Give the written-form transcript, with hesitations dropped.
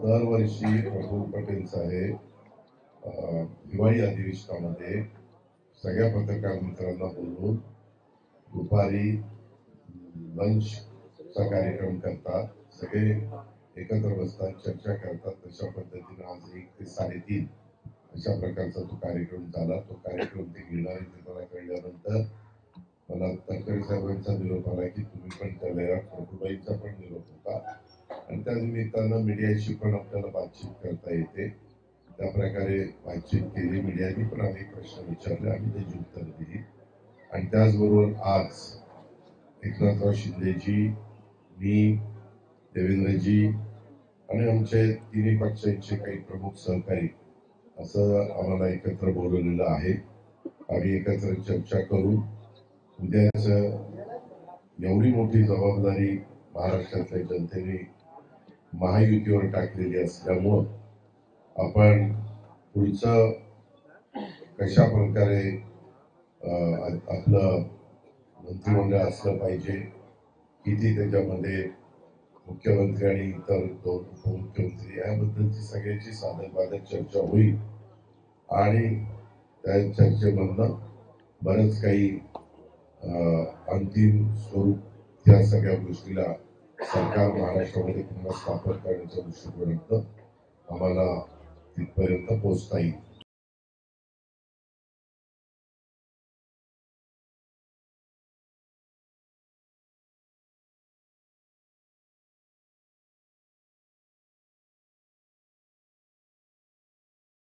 दरवर्षी प्रफुल्ल पटेल साहेब हिवाळी अधिवेशनामध्ये सगळ्या पत्रकार मित्रांना बोलवून दुपारी लंचचा कार्यक्रम करतात, सगळे एकत्र बसतात, चर्चा करतात. तशा पद्धतीने आज 1 ते 3:30 अशा प्रकारचा तो कार्यक्रम झाला. तो कार्यक्रम ते घेणार ते मला कळल्यानंतर मला तडकरे साहेबांचा निरोप आला की तुम्ही पण त्याला प्रभुबाईंचा पण निरोप होता आणि त्या निमित्तानं मीडियाशी पण आपल्याला बातचीत करता येते. त्या प्रकारे बातचीत केली. मीडियाने पण अनेक प्रश्न विचारले, आम्ही त्याची उत्तरं दिली. आणि त्याचबरोबर आज एकनाथराव शिंदेजी, मी, देवेंद्रजी आणि आमचे तिन्ही पक्षांचे काही प्रमुख सहकारी असं आम्हाला एकत्र बोलवलेलं आहे. आम्ही एकत्र चर्चा करू. उद्याच एवढी मोठी जबाबदारी महाराष्ट्रातल्या जनतेने महायुतीवर टाकलेली असल्यामुळं आपण पुढचं कशा प्रकारे आपलं मंत्रिमंडळ असलं पाहिजे, किती त्याच्यामध्ये मुख्यमंत्री आणि इतर 2 उपमुख्यमंत्री याबद्दलची सगळ्याची साधक चर्चा होईल आणि त्या चर्चेमधनं बरंच काही अंतिम स्वरूप या सगळ्या गोष्टीला सरकार महाराष्ट्रामध्ये पुन्हा स्थापन करण्याच्या दृष्टिकोनातून आम्हाला तिथपर्यंत पोहोचता येईल.